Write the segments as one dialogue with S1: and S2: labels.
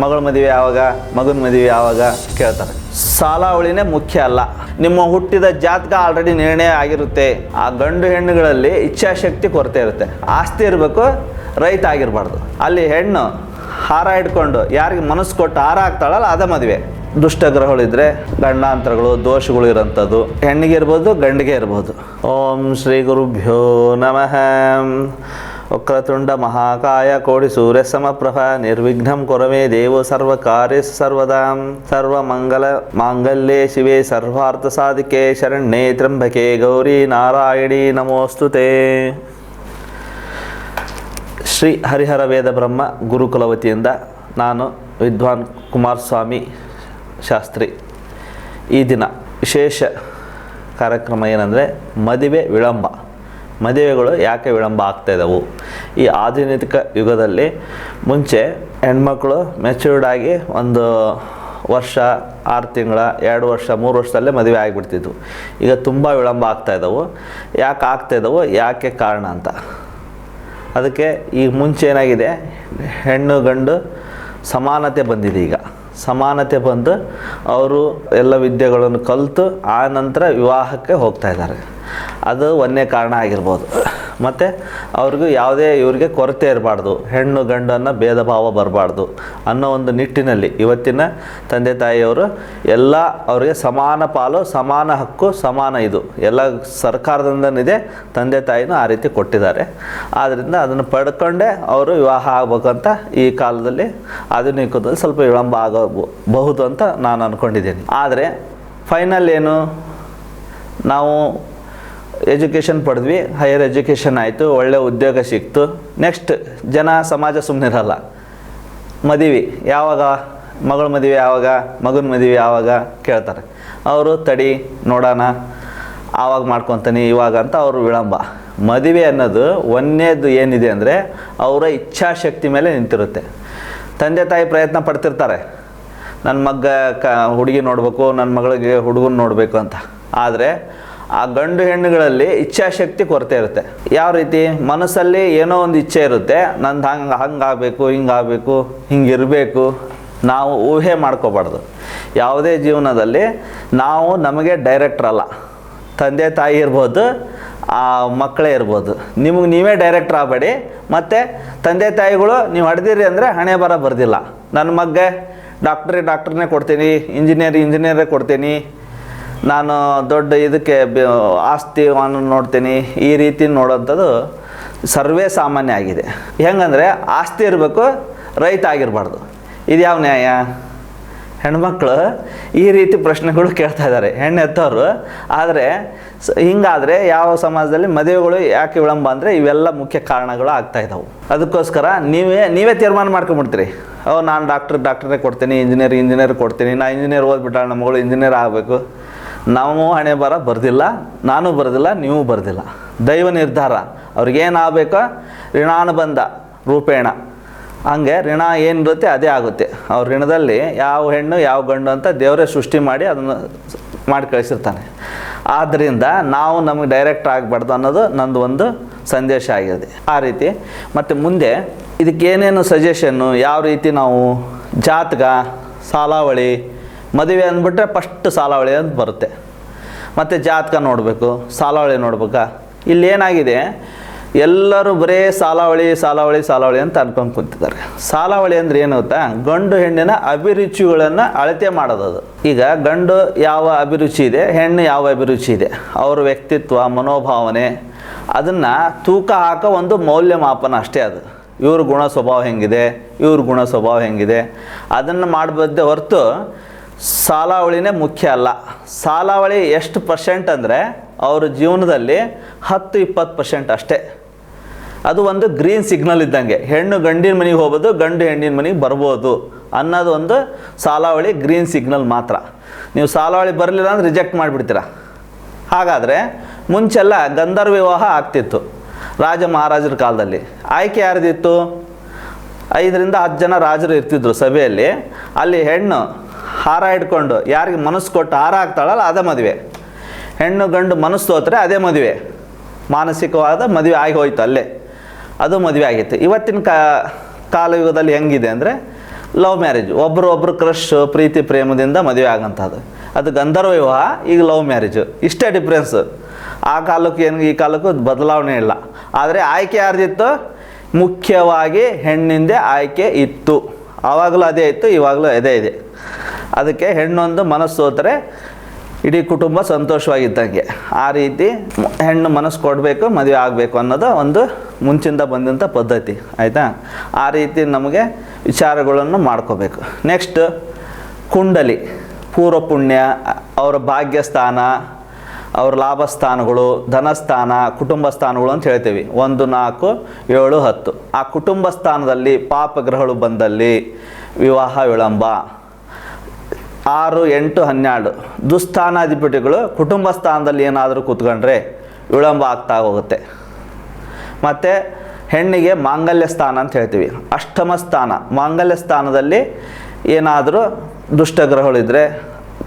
S1: ಮಗಳ ಮದುವೆ ಯಾವಾಗ, ಮಗನ ಮದುವೆ ಯಾವಾಗ ಕೇಳ್ತಾರೆ. ಸಾಲಾವಳಿನೇ ಮುಖ್ಯ ಅಲ್ಲ. ನಿಮ್ಮ ಹುಟ್ಟಿದ ಜಾತಕ ಆಲ್ರೆಡಿ ನಿರ್ಣಯ ಆಗಿರುತ್ತೆ. ಆ ಗಂಡು ಹೆಣ್ಣುಗಳಲ್ಲಿ ಇಚ್ಛಾಶಕ್ತಿ ಕೊರತೆ ಇರುತ್ತೆ. ಆಸ್ತಿ ಇರಬೇಕು, ರೈತ ಆಗಿರಬಾರ್ದು. ಅಲ್ಲಿ ಹೆಣ್ಣು ಹಾರ ಇಟ್ಕೊಂಡು ಯಾರಿಗೆ ಮನಸ್ಸು ಕೊಟ್ಟು ಹಾರ ಹಾಕ್ತಾಳಲ್ಲ ಅದ ಮದುವೆ. ದುಷ್ಟಗ್ರಹಗಳಿದ್ರೆ ಗಂಡಾಂತರಗಳು ದೋಷಗಳು ಇರೋಂಥದ್ದು ಹೆಣ್ಣಿಗೆ ಇರ್ಬೋದು, ಗಂಡಿಗೆ ಇರ್ಬೋದು. ಓಂ ಶ್ರೀ ಗುರುಭ್ಯೋ ನಮಃ. ವಕ್ರತುಂಡ ಮಹಾಕಾಯ ಕೋಟಿ ಸೂರ್ಯ ಸಮಪ್ರಭ ನಿರ್ವಿಘ್ನಂ ಕುರಮೇ ದೇವ ಸರ್ವ ಕಾರ್ಯೇಷು ಸರ್ವದಾಂ. ಸರ್ವಮಂಗಲ ಮಾಂಗಲ್ಯೆ ಶಿವೆ ಸರ್ವಾರ್ಥ ಸಾಧಿಕೆ ಶರಣ್ಯೇ ತ್ರ್ಯಂಬಕೆ ಗೌರಿ ನಾರಾಯಣಿ ನಮೋಸ್ತುತೆ. ಶ್ರೀ ಹರಿಹರ ವೇದ ಬ್ರಹ್ಮ ಗುರುಕುಲ ವತಿಯಿಂದ ನಾನು ವಿದ್ವಾನ್ ಕುಮಾರಸ್ವಾಮಿ ಶಾಸ್ತ್ರಿ. ಈ ದಿನ ವಿಶೇಷ ಕಾರ್ಯಕ್ರಮ ಏನಂದರೆ ಮದುವೆ ವಿಳಂಬ. ಮದುವೆಗಳು ಯಾಕೆ ವಿಳಂಬ ಆಗ್ತಾಯಿದ್ದವು? ಈ ಆಧುನಿಕ ಯುಗದಲ್ಲಿ ಮುಂಚೆ ಹೆಣ್ಮಕ್ಳು ಮೆಚ್ಯೂರ್ಡ್ ಆಗಿ 1 ವರ್ಷ 6 ತಿಂಗಳ 2 ವರ್ಷ 3 ವರ್ಷದಲ್ಲೇ ಮದುವೆ ಆಗಿಬಿಡ್ತಿದ್ವು. ಈಗ ತುಂಬ ವಿಳಂಬ ಆಗ್ತಾಯಿದ್ದವು. ಯಾಕೆ ಆಗ್ತಾಯಿದ್ದವು, ಯಾಕೆ ಕಾರಣ ಅಂತ. ಅದಕ್ಕೆ ಈಗ ಮುಂಚೆ ಏನಾಗಿದೆ, ಹೆಣ್ಣು ಗಂಡು ಸಮಾನತೆ ಬಂದಿದೆ. ಈಗ ಸಮಾನತೆ ಬಂದು ಅವರು ಎಲ್ಲ ವಿದ್ಯೆಗಳನ್ನು ಕಲಿತು ಆ ನಂತರ ವಿವಾಹಕ್ಕೆ ಹೋಗ್ತಾ ಇದ್ದಾರೆ. ಅದು ಒಂದೇ ಕಾರಣ ಆಗಿರ್ಬೋದು. ಮತ್ತು ಅವ್ರಿಗೂ ಯಾವುದೇ ಇವ್ರಿಗೆ ಕೊರತೆ ಇರಬಾರ್ದು, ಹೆಣ್ಣು ಗಂಡನ್ನು ಭೇದ ಭಾವ ಬರಬಾರ್ದು ಅನ್ನೋ ಒಂದು ನಿಟ್ಟಿನಲ್ಲಿ ಇವತ್ತಿನ ತಂದೆ ತಾಯಿಯವರು ಎಲ್ಲ ಅವರಿಗೆ ಸಮಾನ ಪಾಲು, ಸಮಾನ ಹಕ್ಕು, ಸಮಾನ ಇದು ಎಲ್ಲ ಸರ್ಕಾರದಿಂದನಿದೆ. ತಂದೆ ತಾಯಿನೂ ಆ ರೀತಿ ಕೊಟ್ಟಿದ್ದಾರೆ. ಆದ್ದರಿಂದ ಅದನ್ನು ಪಡ್ಕೊಂಡೇ ಅವರು ವಿವಾಹ ಆಗ್ಬೇಕಂತ ಈ ಕಾಲದಲ್ಲಿ ಆಧುನಿಕದಲ್ಲಿ ಸ್ವಲ್ಪ ವಿಳಂಬ ಆಗಬಹುದು ಅಂತ ನಾನು ಅಂದ್ಕೊಂಡಿದ್ದೀನಿ. ಆದರೆ ಫೈನಲ್ ಏನು, ನಾವು ಎಜುಕೇಷನ್ ಪಡೆದ್ವಿ, ಹೈಯರ್ ಎಜುಕೇಷನ್ ಆಯಿತು, ಒಳ್ಳೆ ಉದ್ಯೋಗ ಸಿಕ್ತು. ನೆಕ್ಸ್ಟ್ ಜನ ಸಮಾಜ ಸುಮ್ಮನಿರಲ್ಲ. ಮದುವೆ ಯಾವಾಗ, ಮಗಳ ಮದುವೆ ಯಾವಾಗ, ಮಗನ ಮದುವೆ ಯಾವಾಗ ಕೇಳ್ತಾರೆ. ಅವರು ತಡಿ ನೋಡೋಣ, ಆವಾಗ ಮಾಡ್ಕೊತಾನೆ ಇವಾಗ ಅಂತ ಅವರು ವಿಳಂಬ. ಮದುವೆ ಅನ್ನೋದು ಒಂದೇದು ಏನಿದೆ ಅಂದರೆ ಅವರ ಇಚ್ಛಾಶಕ್ತಿ ಮೇಲೆ ನಿಂತಿರುತ್ತೆ. ತಂದೆ ತಾಯಿ ಪ್ರಯತ್ನ ಪಡ್ತಿರ್ತಾರೆ, ನನ್ನ ಮಗ ಹುಡುಗಿ ನೋಡಬೇಕು, ನನ್ನ ಮಗಳಿಗೆ ಹುಡುಗನ ನೋಡಬೇಕು ಅಂತ. ಆದರೆ ಆ ಗಂಡು ಹೆಣ್ಣುಗಳಲ್ಲಿ ಇಚ್ಛಾಶಕ್ತಿ ಕೊರತೆ ಇರುತ್ತೆ. ಯಾವ ರೀತಿ, ಮನಸ್ಸಲ್ಲಿ ಏನೋ ಒಂದು ಇಚ್ಛೆ ಇರುತ್ತೆ, ನಂದು ಹಂಗಾಗಬೇಕು, ಹಿಂಗಾಗಬೇಕು, ಹಿಂಗಿರಬೇಕು. ನಾವು ಊಹೆ ಮಾಡ್ಕೋಬಾರ್ದು. ಯಾವುದೇ ಜೀವನದಲ್ಲಿ ನಾವು ನಮಗೆ ಡೈರೆಕ್ಟ್ರ್ ಅಲ್ಲ. ತಂದೆ ತಾಯಿ ಇರ್ಬೋದು, ಆ ಮಕ್ಕಳೇ ಇರ್ಬೋದು. ನಿಮಗೆ ನೀವೇ ಡೈರೆಕ್ಟ್ರ್ ಆಗಬೇಡಿ. ಮತ್ತು ತಂದೆ ತಾಯಿಗಳು ನೀವು ಹಡ್ದಿರಿ ಅಂದರೆ ಹಣೆ ಬರ ಬರ್ದಿಲ್ಲ. ನನ್ನ ಮಗ್ಗೆ ಡಾಕ್ಟ್ರನ್ನೇ ಕೊಡ್ತೀನಿ, ಇಂಜಿನಿಯರೇ ಕೊಡ್ತೀನಿ, ನಾನು ದೊಡ್ಡ ಇದಕ್ಕೆ ಆಸ್ತಿವನ್ನು ನೋಡ್ತೀನಿ, ಈ ರೀತಿ ನೋಡೋಂಥದ್ದು ಸರ್ವೇ ಸಾಮಾನ್ಯ ಆಗಿದೆ. ಹೆಂಗಂದರೆ ಆಸ್ತಿ ಇರಬೇಕು, ರೈತ ಆಗಿರಬಾರ್ದು. ಇದು ಯಾವ ನ್ಯಾಯ? ಹೆಣ್ಮಕ್ಳು ಈ ರೀತಿ ಪ್ರಶ್ನೆಗಳು ಕೇಳ್ತಾ ಇದ್ದಾರೆ, ಹೆಣ್ಣು ಎತ್ತವರು. ಆದರೆ ಹಿಂಗಾದರೆ ಯಾವ ಸಮಾಜದಲ್ಲಿ ಮದುವೆಗಳು ಯಾಕೆ ವಿಳಂಬ ಅಂದರೆ ಇವೆಲ್ಲ ಮುಖ್ಯ ಕಾರಣಗಳು ಆಗ್ತಾಯಿದ್ದಾವೆ. ಅದಕ್ಕೋಸ್ಕರ ನೀವೇ ತೀರ್ಮಾನ ಮಾಡ್ಕೊಂಬಿಡ್ತೀರಿ. ನಾನು ಡಾಕ್ಟ್ರೇ ಕೊಡ್ತೀನಿ, ಇಂಜಿನಿಯರ್ ಕೊಡ್ತೀನಿ, ನಾನು ಇಂಜಿನಿಯರ್ ಓದ್ಬಿಟ್ಟಾಳ ನಮ್ಮ ಮಗಳು ಇಂಜಿನಿಯರ್ ಆಗಬೇಕು. ನಾವು ಹಣೆ ಬರ ಬರ್ದಿಲ್ಲ, ನಾನು ಬರ್ದಿಲ್ಲ, ನೀವು ಬರ್ದಿಲ್ಲ. ದೈವ ನಿರ್ಧಾರ. ಅವ್ರಿಗೇನಾಗಬೇಕೋ ಋಣಾನುಬಂಧ ರೂಪೇಣ, ಹಂಗೆ ಋಣ ಏನಿರುತ್ತೆ ಅದೇ ಆಗುತ್ತೆ. ಅವ್ರ ಋಣದಲ್ಲಿ ಯಾವ ಹೆಣ್ಣು ಯಾವ ಗಂಡು ಅಂತ ದೇವರೇ ಸೃಷ್ಟಿ ಮಾಡಿ ಅದನ್ನು ಮಾಡಿ ಕಳಿಸಿರ್ತಾನೆ. ಆದ್ದರಿಂದ ನಾವು ನಮಗೆ ಡೈರೆಕ್ಟ್ ಆಗಬಾರ್ದು ಅನ್ನೋದು ನಂದು ಒಂದು ಸಂದೇಶ ಆಗಿದೆ. ಆ ರೀತಿ ಮತ್ತು ಮುಂದೆ ಇದಕ್ಕೇನೇನು ಸಜೆಷನ್ನು, ಯಾವ ರೀತಿ ನಾವು ಜಾತಕ, ಸಾಲಾವಳಿ, ಮದುವೆ ಅಂದ್ಬಿಟ್ರೆ ಫಸ್ಟ್ ಸಾಲಾವಳಿ ಅಂತ ಬರುತ್ತೆ. ಮತ್ತು ಜಾತಕ ನೋಡಬೇಕು, ಸಾಲಾವಳಿ ನೋಡ್ಬೇಕಾ. ಇಲ್ಲೇನಾಗಿದೆ, ಎಲ್ಲರೂ ಬರೇ ಸಾಲಾವಳಿ ಅಂತ ಅನ್ಕೊಂಡು ಕೂತಿದ್ದಾರೆ. ಸಾಲಾವಳಿ ಅಂದರೆ ಏನು ಗೊತ್ತಾ, ಗಂಡು ಹೆಣ್ಣಿನ ಅಭಿರುಚಿಗಳನ್ನು ಅಳತೆ ಮಾಡೋದು. ಅದು ಈಗ ಗಂಡು ಯಾವ ಅಭಿರುಚಿ ಇದೆ, ಹೆಣ್ಣು ಯಾವ ಅಭಿರುಚಿ ಇದೆ, ಅವ್ರ ವ್ಯಕ್ತಿತ್ವ, ಮನೋಭಾವನೆ, ಅದನ್ನು ತೂಕ ಹಾಕೋ ಒಂದು ಮೌಲ್ಯಮಾಪನ ಅಷ್ಟೇ. ಅದು ಇವ್ರ ಗುಣ ಸ್ವಭಾವ ಹೆಂಗಿದೆ, ಇವ್ರ ಗುಣ ಸ್ವಭಾವ ಹೆಂಗಿದೆ, ಅದನ್ನು ಮಾಡಬಹುದೇ ಹೊರತು ಸಾಲಾವಳಿನೇ ಮುಖ್ಯ ಅಲ್ಲ. ಸಾಲಾವಳಿ ಎಷ್ಟು % ಅಂದರೆ ಅವ್ರ ಜೀವನದಲ್ಲಿ 10-20% ಅಷ್ಟೇ. ಅದು ಒಂದು ಗ್ರೀನ್ ಸಿಗ್ನಲ್ ಇದ್ದಂಗೆ. ಹೆಣ್ಣು ಗಂಡಿನ ಮನೆಗೆ ಹೋಗ್ಬೋದು, ಗಂಡು ಹೆಣ್ಣಿನ ಮನೆಗೆ ಬರ್ಬೋದು ಅನ್ನೋದು ಒಂದು ಸಾಲಾವಳಿ ಗ್ರೀನ್ ಸಿಗ್ನಲ್ ಮಾತ್ರ. ನೀವು ಸಾಲಾವಳಿ ಬರಲಿಲ್ಲ ಅಂದರೆ ರಿಜೆಕ್ಟ್ ಮಾಡಿಬಿಡ್ತೀರ. ಹಾಗಾದರೆ ಮುಂಚೆಲ್ಲ ಗಂಧರ್ವ ವಿವಾಹ ಆಗ್ತಿತ್ತು ರಾಜ ಮಹಾರಾಜರ ಕಾಲದಲ್ಲಿ. ಆಯ್ಕೆ ಯಾರ್ದಿತ್ತು? 5-10 ಜನ ರಾಜರು ಇರ್ತಿದ್ರು ಸಭೆಯಲ್ಲಿ. ಅಲ್ಲಿ ಹೆಣ್ಣು ಹಾರ ಇಟ್ಕೊಂಡು ಯಾರಿಗೆ ಮನಸ್ಸು ಕೊಟ್ಟು ಹಾರ ಹಾಕ್ತಾಳಲ್ಲ ಅದೇ ಮದುವೆ. ಹೆಣ್ಣು ಗಂಡು ಮನಸ್ಸು ತೋತ್ರೆ ಅದೇ ಮದುವೆ. ಮಾನಸಿಕವಾದ ಮದುವೆ ಆಗಿ ಹೋಯ್ತು ಅಲ್ಲೇ, ಅದು ಮದುವೆ ಆಗಿತ್ತು. ಇವತ್ತಿನ ಕಾಲಯುಗದಲ್ಲಿ ಹೆಂಗಿದೆ ಅಂದರೆ ಲವ್ ಮ್ಯಾರೇಜ್, ಒಬ್ಬರು ಕ್ರಶ್ ಪ್ರೀತಿ ಪ್ರೇಮದಿಂದ ಮದುವೆ ಆಗೋಂಥದ್ದು. ಅದು ಗಂಧರ್ವ ವಿವಾಹ, ಈಗ ಲವ್ ಮ್ಯಾರೇಜು. ಇಷ್ಟೇ ಡಿಫ್ರೆನ್ಸು. ಆ ಕಾಲಕ್ಕೂ ಏನು ಈ ಕಾಲಕ್ಕೂ ಬದಲಾವಣೆ ಇಲ್ಲ. ಆದರೆ ಆಯ್ಕೆ ಯಾರ್ದಿತ್ತು? ಮುಖ್ಯವಾಗಿ ಹೆಣ್ಣಿಂದೆ ಆಯ್ಕೆ ಇತ್ತು. ಆವಾಗಲೂ ಅದೇ ಇತ್ತು, ಇವಾಗಲೂ ಅದೇ ಇದೆ. ಅದಕ್ಕೆ ಹೆಣ್ಣೊಂದು ಮನಸ್ಸು ಹೋದರೆ ಇಡೀ ಕುಟುಂಬ ಸಂತೋಷವಾಗಿದ್ದಂಗೆ. ಆ ರೀತಿ ಹೆಣ್ಣು ಮನಸ್ಸು ಕೊಡಬೇಕು, ಮದುವೆ ಆಗಬೇಕು ಅನ್ನೋದು ಒಂದು ಮುಂಚಿಂದ ಬಂದಂಥ ಪದ್ಧತಿ, ಆಯಿತಾ? ಆ ರೀತಿ ನಮಗೆ ವಿಚಾರಗಳನ್ನು ಮಾಡ್ಕೋಬೇಕು. ನೆಕ್ಸ್ಟ್ ಕುಂಡಲಿ, ಪೂರ್ವ ಪುಣ್ಯ, ಅವರ ಭಾಗ್ಯಸ್ಥಾನ, ಅವ್ರ ಲಾಭಸ್ಥಾನಗಳು, ಧನಸ್ಥಾನ, ಕುಟುಂಬ ಸ್ಥಾನಗಳು ಅಂತ ಹೇಳ್ತೀವಿ. 1, 4, 7, 10. ಆ ಕುಟುಂಬ ಸ್ಥಾನದಲ್ಲಿ ಪಾಪಗ್ರಹಗಳು ಬಂದಲ್ಲಿ ವಿವಾಹ ವಿಳಂಬ. 6, 8, 12 ದುಸ್ಥಾನಾಧಿಪತಿಗಳು ಕುಟುಂಬ ಸ್ಥಾನದಲ್ಲಿ ಏನಾದರೂ ಕೂತ್ಕೊಂಡ್ರೆ ವಿಳಂಬ ಆಗ್ತಾ ಹೋಗುತ್ತೆ. ಮತ್ತು ಹೆಣ್ಣಿಗೆ ಮಾಂಗಲ್ಯ ಸ್ಥಾನ ಅಂತ ಹೇಳ್ತೀವಿ. ಅಷ್ಟಮ ಸ್ಥಾನ, ಮಾಂಗಲ್ಯ ಸ್ಥಾನದಲ್ಲಿ ಏನಾದರೂ ದುಷ್ಟಗ್ರಹಗಳಿದ್ದರೆ,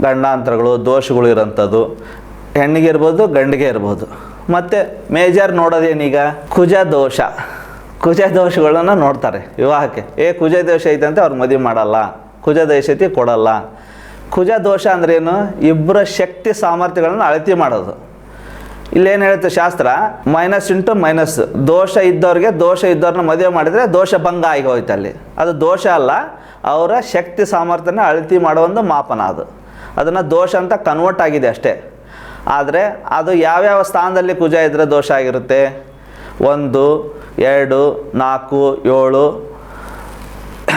S1: ಗಂಡಾಂತರಗಳು, ದೋಷಗಳು ಇರೋಂಥದ್ದು ಹೆಣ್ಣಿಗೆ ಇರ್ಬೋದು, ಗಂಡಿಗೆ ಇರ್ಬೋದು. ಮತ್ತು ಮೇಜರ್ ನೋಡೋದೇನೀಗ ಕುಜ ದೋಷ. ಕುಜ ದೋಷಗಳನ್ನು ನೋಡ್ತಾರೆ ವಿವಾಹಕ್ಕೆ. ಕುಜ ದೋಷ ಐತೆ ಅವ್ರು ಮದುವೆ ಮಾಡಲ್ಲ, ಕುಜ ದೋಷ ಐತಿ ಕೊಡಲ್ಲ. ಕುಜ ದೋಷ ಅಂದ್ರೇನು? ಇಬ್ಬರ ಶಕ್ತಿ ಸಾಮರ್ಥ್ಯಗಳನ್ನು ಅಳತೆ ಮಾಡೋದು. ಇಲ್ಲೇನು ಹೇಳುತ್ತೆ ಶಾಸ್ತ್ರ? -*, ದೋಷ ಇದ್ದವ್ರನ್ನ ಮದುವೆ ಮಾಡಿದರೆ ದೋಷ ಭಂಗ ಆಗಿ ಹೋಯ್ತು. ಅಲ್ಲಿ ಅದು ದೋಷ ಅಲ್ಲ, ಅವರ ಶಕ್ತಿ ಸಾಮರ್ಥ್ಯನ ಅಳತೆ ಮಾಡೋ ಒಂದು ಮಾಪನ. ಅದನ್ನು ದೋಷ ಅಂತ ಕನ್ವರ್ಟ್ ಆಗಿದೆ ಅಷ್ಟೇ. ಆದರೆ ಅದು ಯಾವ್ಯಾವ ಸ್ಥಾನದಲ್ಲಿ ಕುಜ ಇದ್ದರೆ ದೋಷ ಆಗಿರುತ್ತೆ? 1, 2, 4, 7,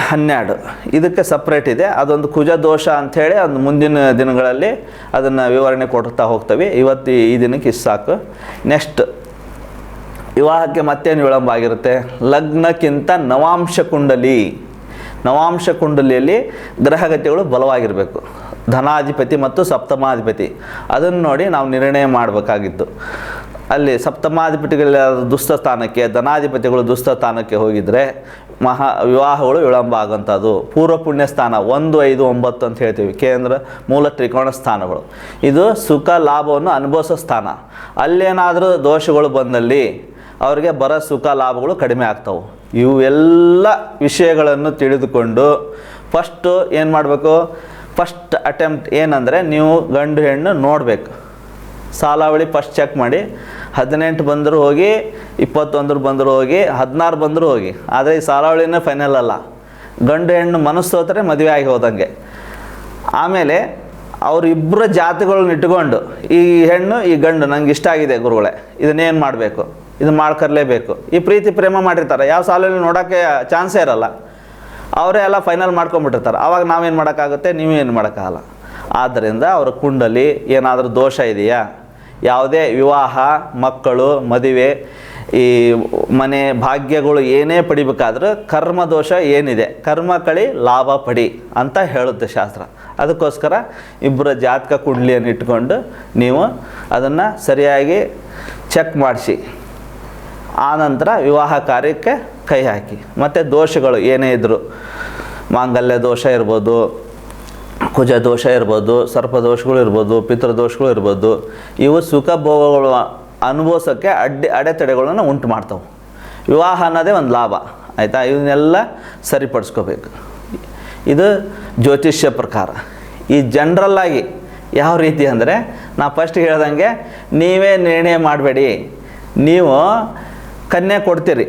S1: 12 ಇದಕ್ಕೆ ಸಪ್ರೇಟ್ ಇದೆ. ಅದೊಂದು ಕುಜ ದೋಷ ಅಂಥೇಳಿ ಒಂದು ಮುಂದಿನ ದಿನಗಳಲ್ಲಿ ಅದನ್ನು ವಿವರಣೆ ಕೊಡ್ತಾ ಹೋಗ್ತವೆ. ಇವತ್ತು ಈ ದಿನಕ್ಕೆ ಇಷ್ಟು ಸಾಕು. ನೆಕ್ಸ್ಟ್ ವಿವಾಹಕ್ಕೆ ಮತ್ತೇನು ವಿಳಂಬ ಆಗಿರುತ್ತೆ? ಲಗ್ನಕ್ಕಿಂತ ನವಾಂಶ ಕುಂಡಲಿ. ನವಾಂಶ ಕುಂಡಲಿಯಲ್ಲಿ ಗ್ರಹಗತಿಗಳು ಬಲವಾಗಿರಬೇಕು. ಧನಾಧಿಪತಿ ಮತ್ತು ಸಪ್ತಮಾಧಿಪತಿ, ಅದನ್ನು ನೋಡಿ ನಾವು ನಿರ್ಣಯ ಮಾಡಬೇಕಾಗಿತ್ತು. ಅಲ್ಲಿ ಸಪ್ತಮಾಧಿಪತಿಗಳ ದುಷ್ಟ ಸ್ಥಾನಕ್ಕೆ, ಧನಾಧಿಪತಿಗಳು ದುಷ್ಟ ಸ್ಥಾನಕ್ಕೆ ಹೋಗಿದರೆ ವಿವಾಹಗಳು ವಿಳಂಬ ಆಗೋಂಥದ್ದು. ಪೂರ್ವ ಪುಣ್ಯ ಸ್ಥಾನ 1, 5, 9 ಅಂತ ಹೇಳ್ತೀವಿ. ಕೇಂದ್ರ ಮೂಲ ತ್ರಿಕೋಣ ಸ್ಥಾನಗಳು. ಇದು ಸುಖ ಲಾಭವನ್ನು ಅನುಭವಿಸೋ ಸ್ಥಾನ. ಅಲ್ಲೇನಾದರೂ ದೋಷಗಳು ಬಂದಲ್ಲಿ ಅವರಿಗೆ ಬರೋ ಸುಖ ಲಾಭಗಳು ಕಡಿಮೆ ಆಗ್ತವೆ. ಇವೆಲ್ಲ ವಿಷಯಗಳನ್ನು ತಿಳಿದುಕೊಂಡು ಫಸ್ಟು ಏನು ಮಾಡಬೇಕು? ಫಸ್ಟ್ ಅಟೆಂಪ್ಟ್ ಏನಂದರೆ, ನೀವು ಗಂಡು ಹೆಣ್ಣು ನೋಡಬೇಕು. ಸಾಲಾವಳಿ ಫಸ್ಟ್ ಚೆಕ್ ಮಾಡಿ. 18 ಬಂದರೂ ಹೋಗಿ, 21 ಬಂದರೂ ಹೋಗಿ, 16 ಬಂದರೂ ಹೋಗಿ. ಆದರೆ ಈ ಸಾಲಾವಳಿನೇ ಫೈನಲ್ ಅಲ್ಲ. ಗಂಡು ಹೆಣ್ಣು ಮನಸ್ಸು ಹೋದರೆ ಮದುವೆ ಆಗಿ ಹೋದಂಗೆ. ಆಮೇಲೆ ಅವರಿಬ್ಬರ ಜಾತಿಗಳನ್ನ ಇಟ್ಕೊಂಡು, ಈ ಹೆಣ್ಣು ಈ ಗಂಡು ನಂಗೆ ಇಷ್ಟ ಆಗಿದೆ ಗುರುಗಳೇ, ಇದನ್ನೇನು ಮಾಡಬೇಕು? ಇದು ಮಾಡ್ಕರ್ಲೇಬೇಕು. ಈ ಪ್ರೀತಿ ಪ್ರೇಮ ಮಾಡಿರ್ತಾರೆ, ಯಾವ ಸಾಲಲ್ಲಿ ನೋಡೋಕ್ಕೆ ಚಾನ್ಸೇ ಇರಲ್ಲ. ಅವರೇ ಎಲ್ಲ ಫೈನಲ್ ಮಾಡ್ಕೊಂಬಿಟ್ಟಿರ್ತಾರೆ. ಆವಾಗ ನಾವೇನು ಮಾಡೋಕ್ಕಾಗುತ್ತೆ? ನೀವೇನು ಮಾಡೋಕ್ಕಾಗಲ್ಲ. ಆದ್ದರಿಂದ ಅವರ ಕುಂಡಲಿ ಏನಾದರೂ ದೋಷ ಇದೆಯಾ? ಯಾವುದೇ ವಿವಾಹ, ಮಕ್ಕಳು, ಮದುವೆ, ಈ ಮನೆ ಭಾಗ್ಯಗಳು ಏನೇ ಪಡಿಬೇಕಾದ್ರೂ ಕರ್ಮ ದೋಷ ಏನಿದೆ, ಕರ್ಮ ಕಳಿ ಲಾಭ ಪಡಿ ಅಂತ ಹೇಳುತ್ತೆ ಶಾಸ್ತ್ರ. ಅದಕ್ಕೋಸ್ಕರ ಇಬ್ಬರ ಜಾತಕ ಕುಂಡಲಿಯನ್ನು ಇಟ್ಕೊಂಡು ನೀವು ಅದನ್ನು ಸರಿಯಾಗಿ ಚೆಕ್ ಮಾಡಿಸಿ ಆನಂತರ ವಿವಾಹ ಕಾರ್ಯಕ್ಕೆ ಕೈ ಹಾಕಿ. ಮತ್ತು ದೋಷಗಳು ಏನೇ ಇದ್ದರೂ, ಮಾಂಗಲ್ಯ ದೋಷ ಇರ್ಬೋದು, ಕುಜ ದೋಷ ಇರ್ಬೋದು, ಸರ್ಪದೋಷಗಳು ಇರ್ಬೋದು, ಪಿತೃದೋಷಗಳು ಇರ್ಬೋದು, ಇವು ಸುಖ ಭೋಗಗಳು ಅನುಭವಿಸೋಕ್ಕೆ ಅಡೆತಡೆಗಳನ್ನು ಉಂಟು ಮಾಡ್ತವೆ. ವಿವಾಹ ಅನ್ನೋದೇ ಒಂದು ಲಾಭ, ಆಯಿತಾ? ಇವನ್ನೆಲ್ಲ ಸರಿಪಡಿಸ್ಕೋಬೇಕು. ಇದು ಜ್ಯೋತಿಷ್ಯ ಪ್ರಕಾರ. ಈ ಜನರಲ್ಲಾಗಿ ಯಾವ ರೀತಿ ಅಂದರೆ, ನಾ ಫಸ್ಟ್ ಹೇಳ್ದಂಗೆ ನೀವೇ ನಿರ್ಣಯ ಮಾಡಬೇಡಿ. ನೀವು ಕನ್ಯೆ ಕೊಡ್ತೀರಿ,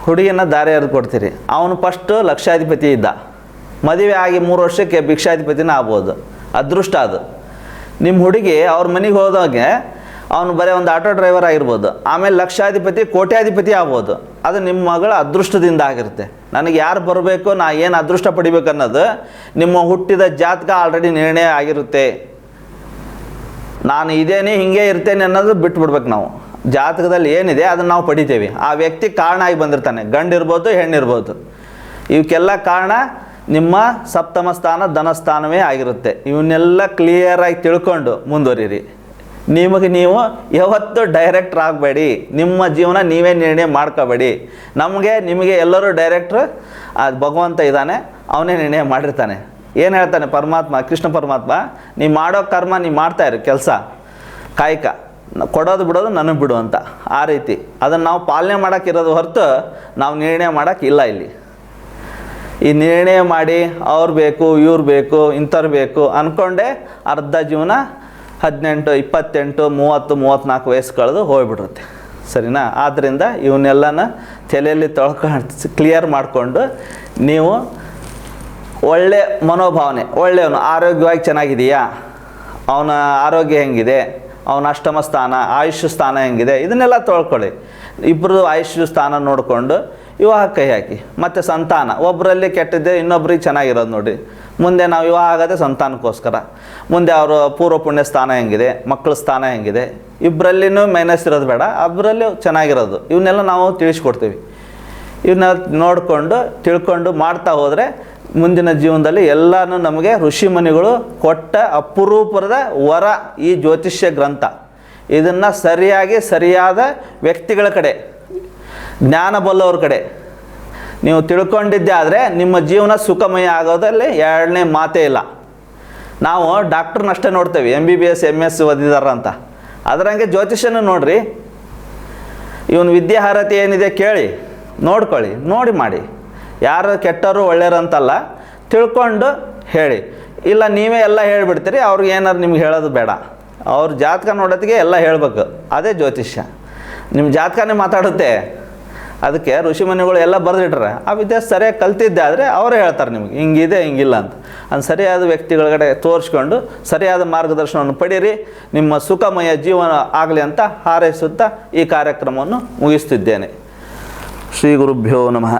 S1: ಹುಡುಗಿನ ದಾರಿ ಎರೆದು ಕೊಡ್ತೀರಿ. ಅವನು ಫಸ್ಟು ಲಕ್ಷಾಧಿಪತಿ ಇದ್ದ, ಮದುವೆ ಆಗಿ 3 ವರ್ಷಕ್ಕೆ ಭಿಕ್ಷಾಧಿಪತಿನ ಆಗ್ಬೋದು. ಅದೃಷ್ಟ ಅದು. ನಿಮ್ಮ ಹುಡುಗಿ ಅವ್ರ ಮನೆಗೆ ಹೋದಾಗೆ ಅವನು ಬರೀ ಒಂದು ಆಟೋ ಡ್ರೈವರ್ ಆಗಿರ್ಬೋದು, ಆಮೇಲೆ ಲಕ್ಷಾಧಿಪತಿ, ಕೋಟ್ಯಾಧಿಪತಿ ಆಗ್ಬೋದು. ಅದು ನಿಮ್ಮ ಮಗಳ ಅದೃಷ್ಟದಿಂದ ಆಗಿರುತ್ತೆ. ನನಗೆ ಯಾರು ಬರಬೇಕು, ನಾ ಏನು ಅದೃಷ್ಟ ಪಡಿಬೇಕು ಅನ್ನೋದು ನಿಮ್ಮ ಹುಟ್ಟಿದ ಜಾತಕ ಆಲ್ರೆಡಿ ನಿರ್ಣಯ ಆಗಿರುತ್ತೆ. ನಾನು ಇದೇನೆ ಹಿಂಗೆ ಇರ್ತೇನೆ ಅನ್ನೋದು ಬಿಟ್ಬಿಡ್ಬೇಕು ನಾವು. ಜಾತಕದಲ್ಲಿ ಏನಿದೆ ಅದನ್ನು ನಾವು ಪಡಿತೇವೆ. ಆ ವ್ಯಕ್ತಿ ಕಾರಣ ಆಗಿ ಬಂದಿರ್ತಾನೆ, ಗಂಡಿರ್ಬೋದು ಹೆಣ್ಣಿರ್ಬೋದು. ಇವಕ್ಕೆಲ್ಲ ಕಾರಣ ನಿಮ್ಮ ಸಪ್ತಮ ಸ್ಥಾನ, ಧನಸ್ಥಾನವೇ ಆಗಿರುತ್ತೆ. ಇವನ್ನೆಲ್ಲ ಕ್ಲಿಯರಾಗಿ ತಿಳ್ಕೊಂಡು ಮುಂದುವರಿರಿ. ನಿಮಗೆ ನೀವು ಯಾವತ್ತೂ ಡೈರೆಕ್ಟ್ರ್ ಆಗಬೇಡಿ. ನಿಮ್ಮ ಜೀವನ ನೀವೇ ನಿರ್ಣಯ ಮಾಡ್ಕೋಬೇಡಿ. ನಿಮಗೆ ಎಲ್ಲರೂ ಡೈರೆಕ್ಟ್ರ್ ಅದು ಭಗವಂತ ಇದ್ದಾನೆ, ಅವನೇ ನಿರ್ಣಯ ಮಾಡಿರ್ತಾನೆ. ಏನು ಹೇಳ್ತಾನೆ ಪರಮಾತ್ಮ, ಕೃಷ್ಣ ಪರಮಾತ್ಮ, ನೀವು ಮಾಡೋ ಕರ್ಮ ನೀವು ಮಾಡ್ತಾಯಿರಿ, ಕೆಲಸ ಕಾಯಕ, ಕೊಡೋದು ಬಿಡೋದು ನನಗೆ ಬಿಡು ಅಂತ. ಆ ರೀತಿ ಅದನ್ನು ನಾವು ಪಾಲನೆ ಮಾಡೋಕ್ಕಿರೋದು ಹೊರತು ನಾವು ನಿರ್ಣಯ ಮಾಡೋಕ್ಕಿಲ್ಲ ಇಲ್ಲಿ. ಈ ನಿರ್ಣಯ ಮಾಡಿ ಅವ್ರು ಬೇಕು ಇವ್ರು ಬೇಕು ಇಂಥವ್ರು ಬೇಕು ಅಂದ್ಕೊಂಡೆ ಅರ್ಧ ಜೀವನ 18, 28, 30, 34 ವಯಸ್ಸು ಕಳೆದು ಹೋಗ್ಬಿಡುತ್ತೆ. ಸರಿನಾ? ಆದ್ದರಿಂದ ಇವನ್ನೆಲ್ಲನ ತಲೆಯಲ್ಲಿ ಕ್ಲಿಯರ್ ಮಾಡಿಕೊಂಡು ನೀವು ಒಳ್ಳೆ ಮನೋಭಾವನೆ, ಒಳ್ಳೆಯವನು ಆರೋಗ್ಯವಾಗಿ ಚೆನ್ನಾಗಿದೆಯಾ, ಅವನ ಆರೋಗ್ಯ ಹೆಂಗಿದೆ, ಅವನ ಅಷ್ಟಮ ಸ್ಥಾನ, ಆಯುಷ್ಯ ಸ್ಥಾನ ಹೆಂಗಿದೆ, ಇದನ್ನೆಲ್ಲ ತೊಳ್ಕೊಳ್ಳಿ. ಇಬ್ಬರು ಆಯುಷ್ಯ ಸ್ಥಾನ ನೋಡಿಕೊಂಡು ವಿವಾಹ ಕೈ ಹಾಕಿ. ಮತ್ತು ಸಂತಾನ, ಒಬ್ಬರಲ್ಲಿ ಕೆಟ್ಟಿದ್ದೆ ಇನ್ನೊಬ್ರಿಗೆ ಚೆನ್ನಾಗಿರೋದು ನೋಡಿ. ಮುಂದೆ ನಾವು ವಿವಾಹ ಆಗೋದೇ ಸಂತಾನಕ್ಕೋಸ್ಕರ. ಮುಂದೆ ಅವರು ಪೂರ್ವ ಪುಣ್ಯ ಸ್ಥಾನ ಹೆಂಗಿದೆ, ಮಕ್ಕಳ ಸ್ಥಾನ ಹೆಂಗಿದೆ, ಇಬ್ಬರಲ್ಲಿನೂ ಮೈನಸ್ ಇರೋದು ಬೇಡ, ಒಬ್ಬರಲ್ಲಿ ಚೆನ್ನಾಗಿರೋದು, ಇವನ್ನೆಲ್ಲ ನಾವು ತಿಳಿಸ್ಕೊಡ್ತೀವಿ. ಇವನ್ನ ನೋಡಿಕೊಂಡು ತಿಳ್ಕೊಂಡು ಮಾಡ್ತಾ ಹೋದರೆ ಮುಂದಿನ ಜೀವನದಲ್ಲಿ ಎಲ್ಲನೂ ನಮಗೆ ಋಷಿಮುನಿಗಳು ಕೊಟ್ಟ ಅಪರೂಪದ ವರ ಈ ಜ್ಯೋತಿಷ್ಯ ಗ್ರಂಥ. ಇದನ್ನು ಸರಿಯಾದ ವ್ಯಕ್ತಿಗಳ ಕಡೆ, ಜ್ಞಾನ ಬಲ್ಲವ್ರ ಕಡೆ ನೀವು ತಿಳ್ಕೊಂಡಿದ್ದೆ ಆದರೆ ನಿಮ್ಮ ಜೀವನ ಸುಖಮಯ ಆಗೋದ್ರಲ್ಲಿ ಎರಡನೇ ಮಾತೇ ಇಲ್ಲ. ನಾವು ಡಾಕ್ಟ್ರನ್ನಷ್ಟೇ ನೋಡ್ತೇವೆ, MBBS MS ಓದಿದಾರಂತ. ಅದರಂಗೆ ಜ್ಯೋತಿಷ್ಯನೂ ನೋಡ್ರಿ. ಇವನು ವಿದ್ಯಾರ್ಹತೆ ಏನಿದೆ ಕೇಳಿ, ನೋಡ್ಕೊಳ್ಳಿ, ನೋಡಿ ಮಾಡಿ. ಯಾರು ಕೆಟ್ಟವರು ಒಳ್ಳೆಯರು ಅಂತಲ್ಲ, ತಿಳ್ಕೊಂಡು ಹೇಳಿ. ಇಲ್ಲ ನೀವೇ ಎಲ್ಲ ಹೇಳಿಬಿಡ್ತೀರಿ, ಅವ್ರಿಗೆ ಏನಾರು ನಿಮ್ಗೆ ಹೇಳೋದು ಬೇಡ. ಅವ್ರ ಜಾತಕ ನೋಡೋತ್ತಿಗೆ ಎಲ್ಲ ಹೇಳಬೇಕು. ಅದೇ ಜ್ಯೋತಿಷ್ಯ. ನಿಮ್ಮ ಜಾತಕನೇ ಮಾತಾಡುತ್ತೆ. ಅದಕ್ಕೆ ಋಷಿಮುನಿಗಳು ಎಲ್ಲ ಬರೆದಿಟ್ರೆ ಆ ವಿದ್ಯೆ ಸರಿಯಾಗಿ ಕಲ್ತಿದ್ದೆ ಆದರೆ ಅವರೇ ಹೇಳ್ತಾರೆ ನಿಮ್ಗೆ ಹಿಂಗಿದೆ ಹಿಂಗಿಲ್ಲ ಅಂತ. ಅದು ಸರಿಯಾದ ವ್ಯಕ್ತಿಗಳ ಕಡೆ ತೋರಿಸ್ಕೊಂಡು ಸರಿಯಾದ ಮಾರ್ಗದರ್ಶನವನ್ನು ಪಡೀರಿ. ನಿಮ್ಮ ಸುಖಮಯ ಜೀವನ ಆಗಲಿ ಅಂತ ಹಾರೈಸುತ್ತಾ ಈ ಕಾರ್ಯಕ್ರಮವನ್ನು ಮುಗಿಸ್ತಿದ್ದೇನೆ. ಶ್ರೀ ಗುರುಭ್ಯೋ ನಮಃ.